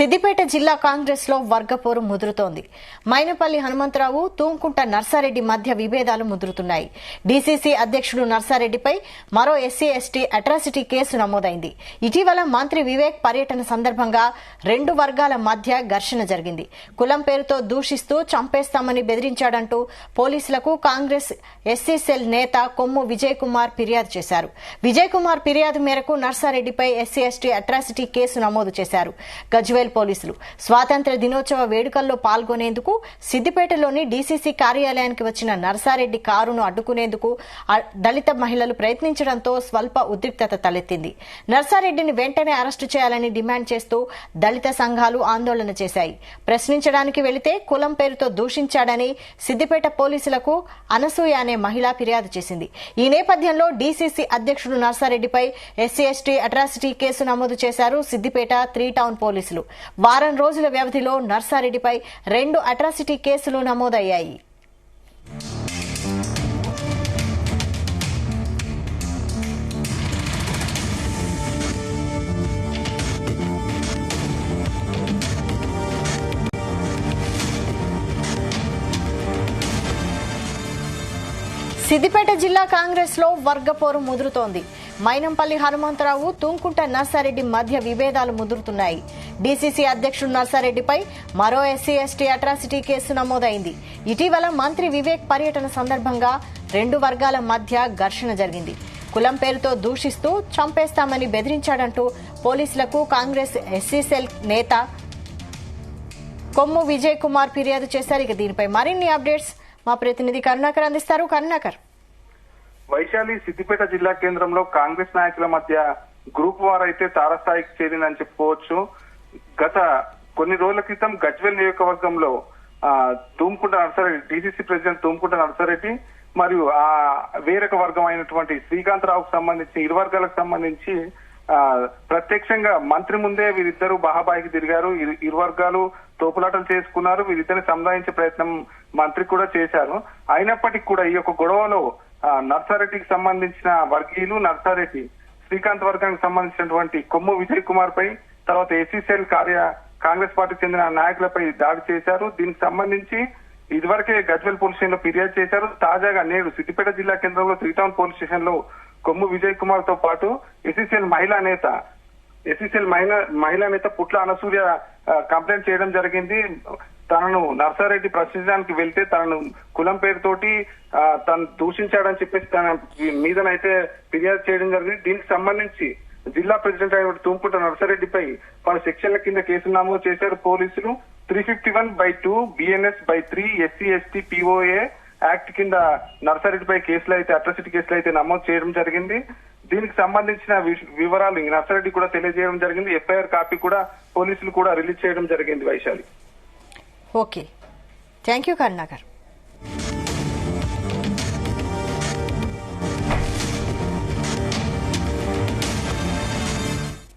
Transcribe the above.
సిద్దిపేట జిల్లా కాంగ్రెస్ లో వర్గపోరు ముదురుతోంది. మైనపల్లి హనుమంతరావు, తూంకుంట నర్సారెడ్డి మధ్య విభేదాలు ముదురుతున్నాయి. డీసీసీ అధ్యక్షుడు నర్సారెడ్డిపై మరో ఎస్సీ ఎస్టీ అట్రాసిటీ కేసు నమోదైంది. ఇటీవల మంత్రి వివేక్ పర్యటన సందర్భంగా రెండు వర్గాల మధ్య ఘర్షణ జరిగింది. కులం పేరుతో దూషిస్తూ చంపేస్తామని బెదిరించాడంటూ పోలీసులకు కాంగ్రెస్ ఎస్సీ సెల్ నేత కొమ్ము విజయ్ కుమార్ ఫిర్యాదు చేశారు. విజయ్ కుమార్ ఫిర్యాదు మేరకు నర్సారెడ్డిపై ఎస్సీ ఎస్టీ అట్రాసిటీ కేసు నమోదు చేశారు. గజ్వేల్ పోలీసులు స్వాతంత్ర్య దినోత్సవ వేడుకల్లో పాల్గొనేందుకు సిద్దిపేటలోని డీసీసీ కార్యాలయానికి వచ్చిన నర్సారెడ్డి కారును అడ్డుకునేందుకు దళిత మహిళలు ప్రయత్నించడంతో స్వల్ప ఉద్రిక్తత తలెత్తింది. నర్సారెడ్డిని వెంటనే అరెస్టు చేయాలని డిమాండ్ చేస్తూ దళిత సంఘాలు ఆందోళన చేశాయి. ప్రశ్నించడానికి వెళితే కులం పేరుతో దూషించాడని సిద్దిపేట పోలీసులకు అనసూయ అనే మహిళ ఫిర్యాదు చేసింది. ఈ నేపథ్యంలో డీసీసీ అధ్యక్షుడు నర్సారెడ్డిపై ఎస్సీ ఎస్టీ అట్రాసిటీ కేసు నమోదు చేశారు సిద్దిపేట 3 టౌన్ పోలీసులు. వారం రోజుల వ్యవధిలో నర్సారెడ్డిపై 2 అట్రాసిటీ కేసులు నమోదయ్యాయి. సిద్దిపేట జిల్లా కాంగ్రెస్ లో వర్గపోరు ముదురుతోంది. మైనంపల్లి హనుమంతరావు, తూంకుంట నర్సారెడ్డి మధ్య విభేదాలు ముదురుతున్నాయి. డీసీసీ అధ్యక్షుడు నర్సారెడ్డిపై మరో ఎస్సీ ఎస్టీ అట్రాసిటీ కేసు నమోదైంది. ఇటీవల మంత్రి వివేక్ పర్యటన సందర్భంగా రెండు వర్గాల మధ్య ఘర్షణ జరిగింది. కులం పేరుతో దూషిస్తూ చంపేస్తామని బెదిరించాడంటూ పోలీసులకు కాంగ్రెస్ ఎస్సీ సెల్ నేత కొమ్ము విజయ్ కుమార్ ఫిర్యాదు చేశారు. ఇక దీనిపై మరిన్ని అప్డేట్స్ మా ప్రతినిధి కరుణాకర్ అందిస్తారు. కరుణాకర్, వైశాలి సిద్దిపేట జిల్లా కేంద్రంలో కాంగ్రెస్ నాయకుల మధ్య గ్రూప్ వార్ అయితే తారస్థాయికి చేరిందని చెప్పుకోవచ్చు. గత కొన్ని రోజుల క్రితం గజ్వేల్ నియోజకవర్గంలో తూంకుంట నర్సారెడ్డి, డీసీసీ ప్రెసిడెంట్ తూంకుంట నర్సారెడ్డి మరియు ఆ వేరొక వర్గం అయినటువంటి శ్రీకాంత్ రావుకు సంబంధించి ఇరు వర్గాలకు సంబంధించి ప్రత్యక్షంగా మంత్రి ముందే వీరిద్దరూ బాహాబాయికి తిరిగారు. ఇరు వర్గాలు తోపులాటలు చేసుకున్నారు. వీరిద్దరిని సముదాయించే ప్రయత్నం మంత్రి కూడా చేశారు. అయినప్పటికీ కూడా ఈ యొక్క గొడవలో నర్సారెడ్డికి సంబంధించిన వర్గీయులు, నర్సారెడ్డి శ్రీకాంత్ వర్గానికి సంబంధించినటువంటి కొమ్ము విజయ్ కుమార్ పై, తర్వాత ఎస్సీసీఎల్ కాంగ్రెస్ పార్టీకి చెందిన నాయకులపై దాడి చేశారు. దీనికి సంబంధించి ఇదివరకే గజ్వేల్ పోలీస్ స్టేషన్ లో ఫిర్యాదు చేశారు. తాజాగా నేడు సిద్దిపేట జిల్లా కేంద్రంలో 3 టౌన్ పోలీస్ స్టేషన్ లో కొమ్ము విజయ్ కుమార్ తో పాటు ఎస్సీసీఎల్ మహిళా నేత పుట్ల అనసూయ కంప్లైంట్ చేయడం జరిగింది. తనను నర్సారెడ్డి ప్రశ్నించడానికి వెళ్తే తనను కులం పేరుతోటి తను దూషించాడని చెప్పేసి తన మీదనైతే ఫిర్యాదు చేయడం జరిగింది. దీనికి సంబంధించి జిల్లా ప్రెసిడెంట్ అయిన తూంకుంట నర్సారెడ్డిపై పలు సెక్షన్ల కింద కేసులు నమోదు చేశారు పోలీసులు. 351/2 BNS/3 SC ST POA act కింద నర్సారెడ్డిపై కేసులు అయితే అట్రాసిటీ కేసులు అయితే నమోదు చేయడం జరిగింది. దీనికి సంబంధించిన వివరాలు నర్సారెడ్డి కూడా తెలియజేయడం జరిగింది. FIR కాపీ కూడా పోలీసులు కూడా రిలీజ్ చేయడం జరిగింది. Vaishali, okay, thank you Karunakar.